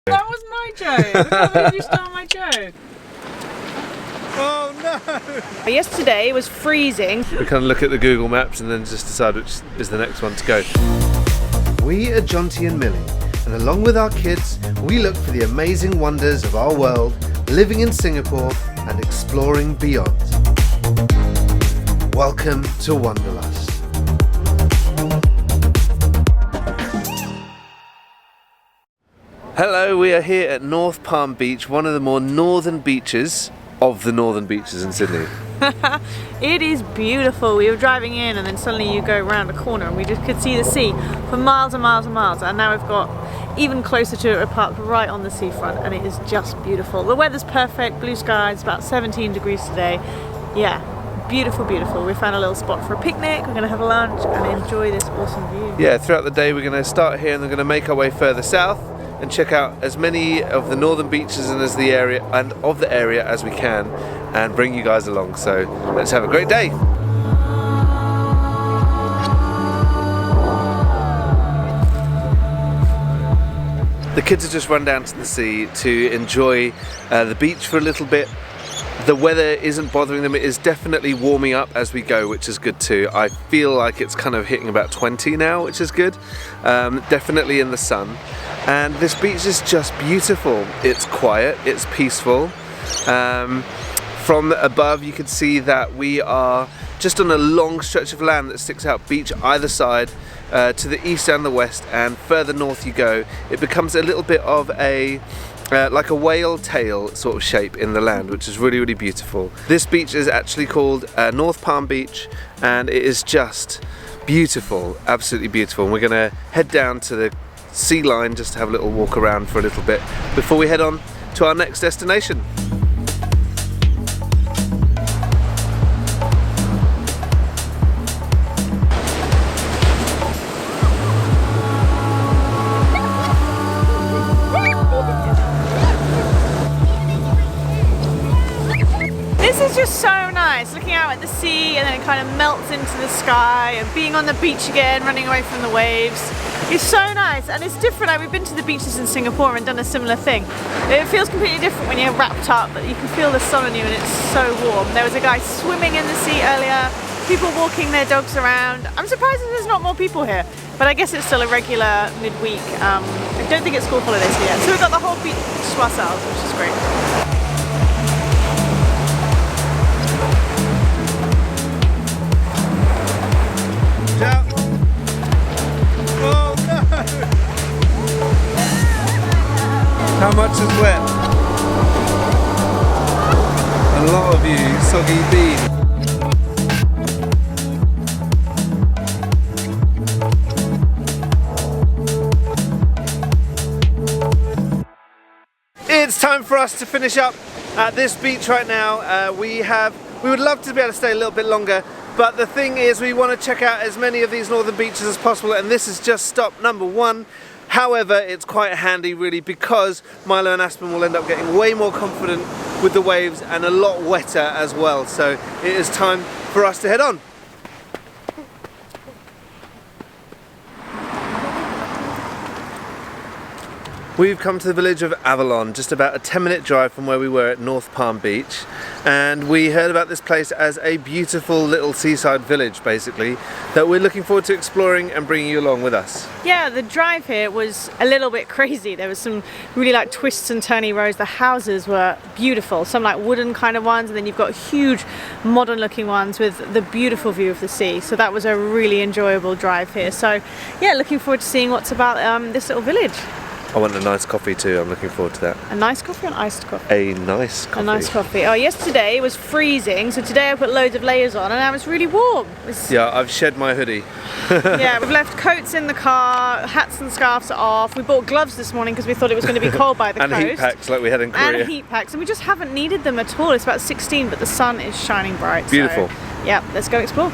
That was my joke. I can't believe you stole my joke. Oh no! Yesterday it was freezing. We kind of look at the Google Maps and then just decide which is the next one to go. We are Jonty and Millie, and along with our kids, we look for the amazing wonders of our world, living in Singapore and exploring beyond. Welcome to Wonderlust. Hello, we are here at North Palm Beach, one of the more northern beaches of the northern beaches in Sydney. It is beautiful. We were driving in and then suddenly you go around a corner and we just could see the sea for miles and miles and miles, and now we've got even closer to it. We're parked right on the seafront and it is just beautiful. The weather's perfect, blue skies, about 17 degrees today. Yeah, beautiful, beautiful. We found a little spot for a picnic. We're going to have a lunch and enjoy this awesome view. Yeah, throughout the day we're going to start here and we're going to make our way further south and check out as many of the northern beaches and of the area as we can, and bring you guys along. So let's have a great day. The kids have just run down to the sea to enjoy the beach for a little bit. The weather isn't bothering them. It is definitely warming up as we go, which is good too. I feel like it's kind of hitting about 20 now, which is good. Definitely in the sun. And this beach is just beautiful. It's quiet, it's peaceful. From above you can see that we are just on a long stretch of land that sticks out beach either side, to the east and the west, and further north you go, it becomes a little bit of a like a whale tail sort of shape in the land, which is really, really beautiful. This beach is actually called North Palm Beach, and it is just beautiful, absolutely beautiful. And we're going to head down to the sea line just to have a little walk around for a little bit before we head on to our next destination. This is just so nice, looking out at the sea and then it kind of melts into the sky, and being on the beach again, running away from the waves. It's so nice, and it's different. Like, we've been to the beaches in Singapore and done a similar thing. It feels completely different when you're wrapped up, but you can feel the sun on you and it's so warm. There was a guy swimming in the sea earlier, people walking their dogs around. I'm surprised that there's not more people here, but I guess it's still a regular midweek. I don't think it's school holidays here yet. So we've got the whole beach to ourselves, which is great. Oh no! How much is wet? A lot of you, soggy bean. It's time for us to finish up at this beach right now. We would love to be able to stay a little bit longer, but the thing is we want to check out as many of these northern beaches as possible, and this is just stop number one. However, it's quite handy really, because Milo and Aspen will end up getting way more confident with the waves and a lot wetter as well. So it is time for us to head on. We've come to the village of Avalon, just about a 10-minute drive from where we were at North Palm Beach, and we heard about this place as a beautiful little seaside village basically that we're looking forward to exploring and bringing you along with us. Yeah, the drive here was a little bit crazy. There was some really like twists and turny roads. The houses were beautiful, some like wooden kind of ones, and then you've got huge modern looking ones with the beautiful view of the sea. So that was a really enjoyable drive here. So yeah, looking forward to seeing what's about this little village. I want a nice coffee too, I'm looking forward to that. A nice coffee or an iced coffee? A nice coffee. A nice coffee. Oh, yesterday it was freezing, so today I put loads of layers on and now it's really warm. Yeah, I've shed my hoodie. Yeah, we've left coats in the car, hats and scarves are off. We bought gloves this morning because we thought it was going to be cold by the and coast. And heat packs like we had in Korea. And heat packs, and we just haven't needed them at all. It's about 16, but the sun is shining bright. Beautiful. So, yeah, let's go explore.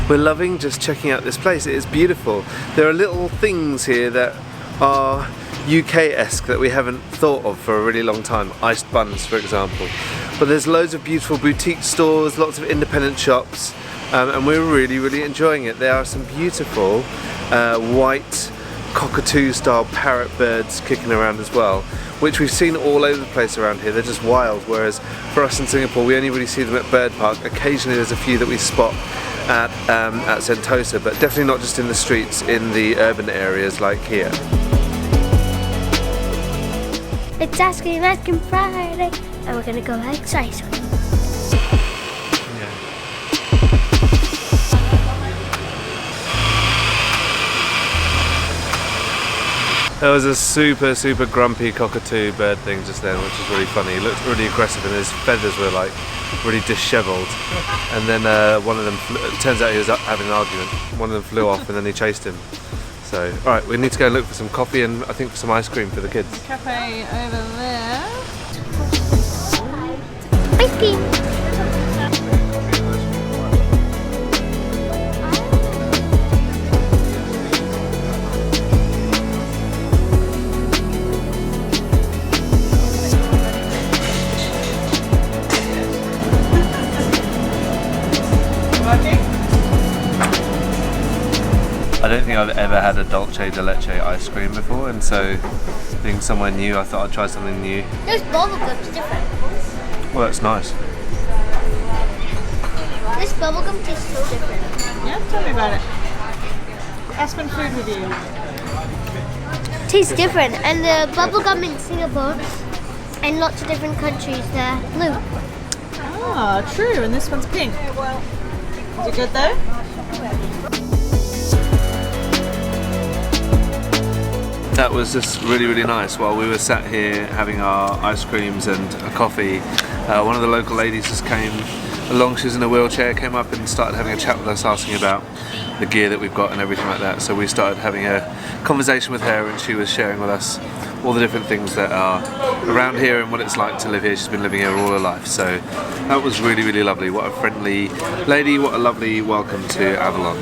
We're loving just checking out this place. It is beautiful. There are little things here that are UK-esque that we haven't thought of for a really long time. Iced buns, for example. But there's loads of beautiful boutique stores, lots of independent shops, and we're really enjoying it. There are some beautiful white cockatoo-style parrot birds kicking around as well, which we've seen all over the place around here. They're just wild, whereas for us in Singapore we only really see them at Bird Park. Occasionally there's a few that we spot at Sentosa, but definitely not just in the streets, in the urban areas like here. It's Ice Cream Friday, and we're gonna go exercise. There was a super grumpy cockatoo bird thing just then, which was really funny. He looked really aggressive and his feathers were like really dishevelled. And then one of them, it turns out he was having an argument. One of them flew off and then he chased him. So, alright, we need to go and look for some coffee and I think for some ice cream for the kids. Cafe over there. Ice cream. I don't think I've ever had a dolce de leche ice cream before, and so being somewhere new, I thought I'd try something new. This bubblegum's different. Well, that's nice. This bubblegum tastes so different. Yeah, tell me about it. Aspen Food Review. Tastes different, and the bubblegum in Singapore and lots of different countries, they're blue. Ah, true, and this one's pink. Is it good though? That was just really nice. While we were sat here having our ice creams and a coffee, one of the local ladies just came along. She was in a wheelchair, came up and started having a chat with us, asking about the gear that we've got and everything like that. So we started having a conversation with her and she was sharing with us all the different things that are around here and what it's like to live here. She's been living here all her life. So that was really lovely. What a friendly lady, what a lovely welcome to Avalon.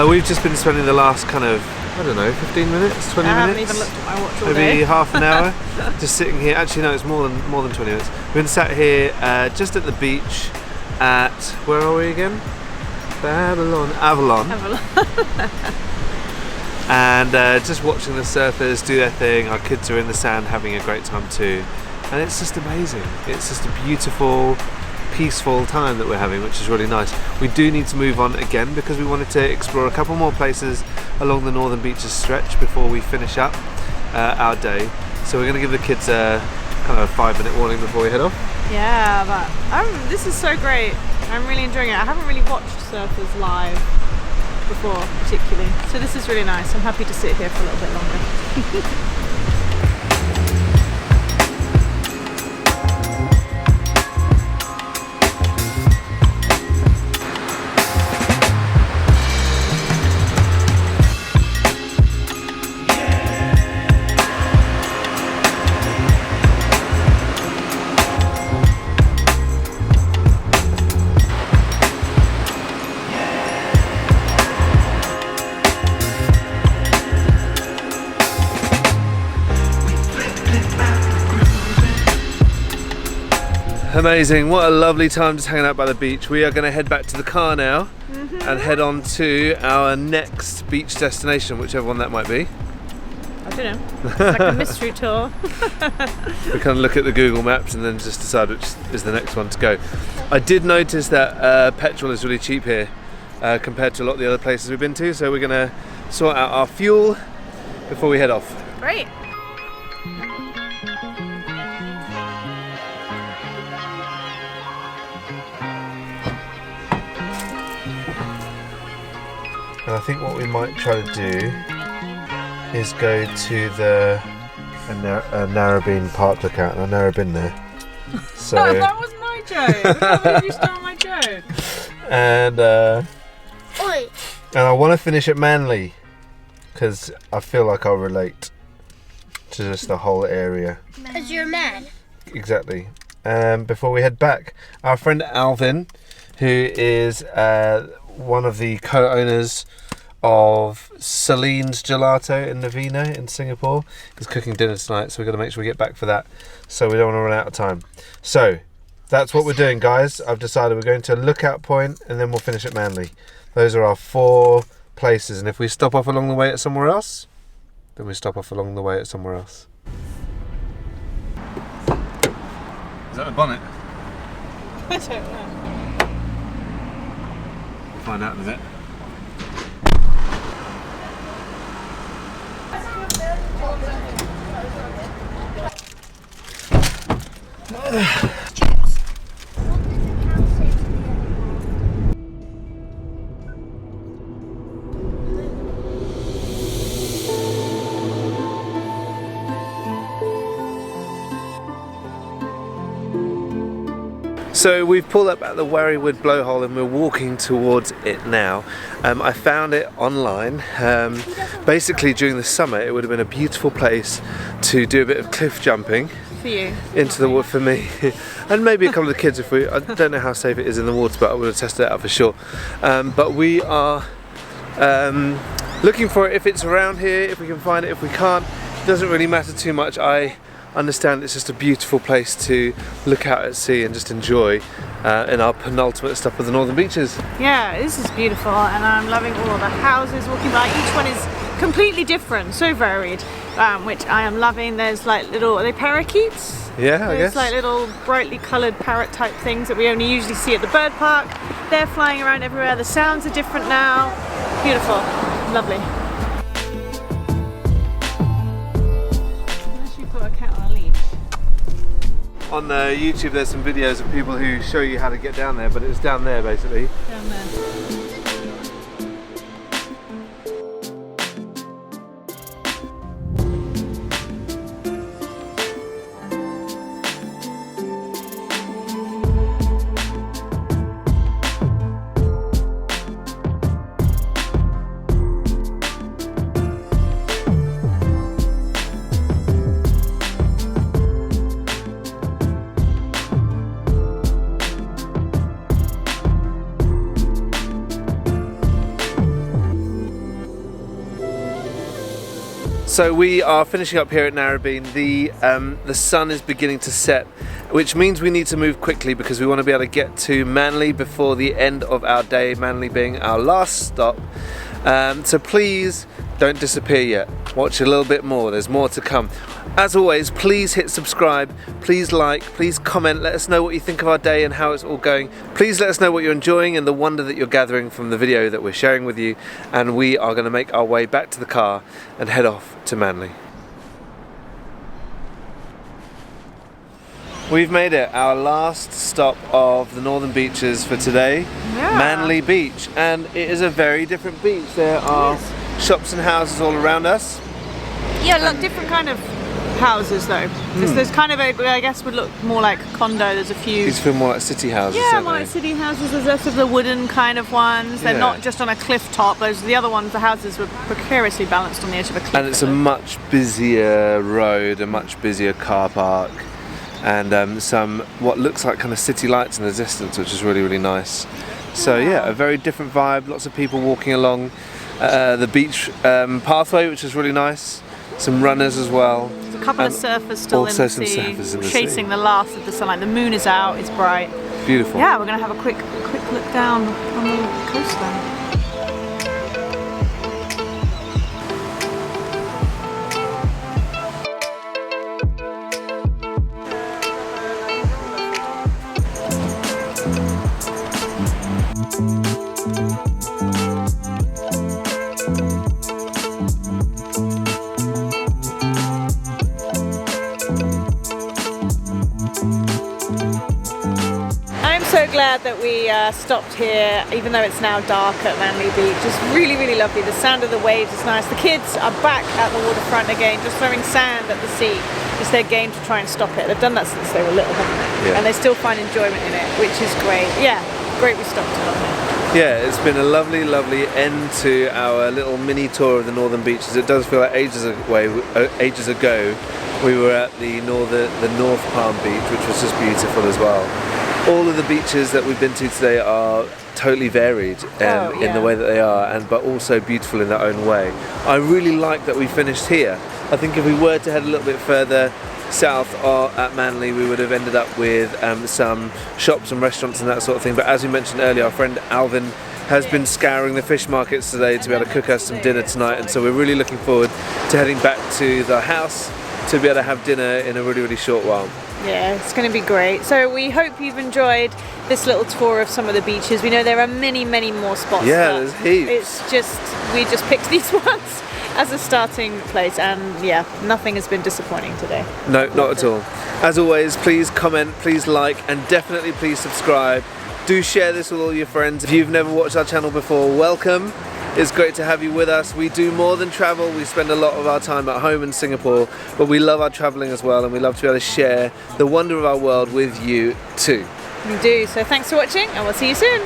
We've just been spending the last kind of, I don't know, 15 minutes, 20 minutes? I haven't even looked at my watch all day. Maybe half an hour, just sitting here. Actually no, it's more than 20 minutes. We've been sat here just at the beach at, where are we again? Avalon. And just watching the surfers do their thing. Our kids are in the sand having a great time too. And it's just amazing. It's just a beautiful, peaceful time that we're having, which is really nice. We do need to move on again because we wanted to explore a couple more places along the northern beaches stretch before we finish up our day. So we're going to give the kids a kind of a 5-minute warning before we head off. Yeah, but this is so great. I'm really enjoying it. I haven't really watched surfers live before, particularly. So this is really nice. I'm happy to sit here for a little bit longer. Amazing, what a lovely time just hanging out by the beach. We are going to head back to the car now and head on to our next beach destination, whichever one that might be. I don't know, it's like a mystery tour. We kind of look at the Google Maps and then just decide which is the next one to go. I did notice that petrol is really cheap here compared to a lot of the other places we've been to, so we're going to sort out our fuel before we head off. Great. And I think what we might try to do is go to the Narrabeen Park lookout, and I've never been there. So that was my joke. I can't believe you stole my joke. And Oi, And I want to finish at Manly because I feel like I'll relate to just the whole area. Because you're a man. Exactly. Before we head back, our friend Alvin, who is one of the co-owners of Celine's Gelato in Navina in Singapore, is cooking dinner tonight, so we've got to make sure we get back for that, so we don't want to run out of time. So that's what we're doing, guys. I've decided we're going to Lookout Point and then we'll finish at Manly. Those are our 4 places, and if we stop off along the way at somewhere else, then we stop off along the way at somewhere else. Is that the bonnet? I don't know. We'll find out in a bit. So we've pulled up at the Warrabie Blowhole and we're walking towards it now. I found it online. Basically during the summer it would have been a beautiful place to do a bit of cliff jumping. For you. Into the water for me. And maybe a couple of the kids if we, I don't know how safe it is in the water, but I would have tested it out for sure. But we are looking for it if it's around here, if we can find it. If we can't, it doesn't really matter too much. I understand it's just a beautiful place to look out at sea and just enjoy in our penultimate stop of the northern beaches. Yeah, this is beautiful, and I'm loving all the houses walking by. Each one is completely different, so varied, which I am loving. There's like little, are they parakeets? Yeah, I guess. There's like little brightly coloured parrot type things that we only usually see at the bird park. They're flying around everywhere. The sounds are different now. Beautiful, lovely. On YouTube there's some videos of people who show you how to get down there, but it's down there basically. Down there. So we are finishing up here at Narrabeen. The sun is beginning to set, which means we need to move quickly because we want to be able to get to Manly before the end of our day, Manly being our last stop. So please don't disappear yet. Watch a little bit more, there's more to come. As always, please hit subscribe, please like, please comment, let us know what you think of our day and how it's all going. Please let us know what you're enjoying and the wonder that you're gathering from the video that we're sharing with you, and we are going to make our way back to the car and head off to Manly. We've made it, our last stop of the northern beaches for today, yeah. Manly Beach, and it is a very different beach. There are shops and houses all around us. Yeah, look, different kind of houses though. There's kind of a, I guess would look more like condo. There's a few. These feel more like city houses. Yeah, more like city houses. There's less of the wooden kind of ones. They're not just on a cliff top. Those the other ones. The houses were precariously balanced on the edge of a cliff. And it's a much busier road, a much busier car park, and some what looks like kind of city lights in the distance, which is really, really nice. So yeah, a very different vibe. Lots of people walking along the beach pathway, which is really nice. Some runners as well. There's a couple of surfers still in the sea, chasing the last of the sunlight. The moon is out, it's bright. Beautiful. Yeah, we're going to have a quick look down on the coastline. So glad that we stopped here, even though it's now dark at Manly Beach. It's really, really lovely. The sound of the waves is nice. The kids are back at the waterfront again, just throwing sand at the sea. It's their game to try and stop it. They've done that since they were little, haven't they? Yeah. And they still find enjoyment in it, which is great. Yeah, great we stopped it on here. Yeah, it's been a lovely, lovely end to our little mini tour of the northern beaches. It does feel like ages ago we were at the North Palm Beach, which was just beautiful as well. All of the beaches that we've been to today are totally varied in the way that they are, but also beautiful in their own way. I really like that we finished here. I think if we were to head a little bit further south at Manly, we would have ended up with some shops and restaurants and that sort of thing. But as we mentioned earlier, our friend Alvin has been scouring the fish markets today to be able to cook us some dinner tonight, and so we're really looking forward to heading back to the house to be able to have dinner in a really, really short while. Yeah, it's going to be great. So we hope you've enjoyed this little tour of some of the beaches. We know there are many, many more spots. Yeah, there's heaps. It's just, we just picked these ones as a starting place, and yeah, nothing has been disappointing today. No, not at all. As always, please comment, please like, and definitely please subscribe. Do share this with all your friends. If you've never watched our channel before, welcome. It's great to have you with us. We do more than travel. We spend a lot of our time at home in Singapore, but we love our traveling as well, and we love to be able to share the wonder of our world with you too. We do. So thanks for watching, and we'll see you soon.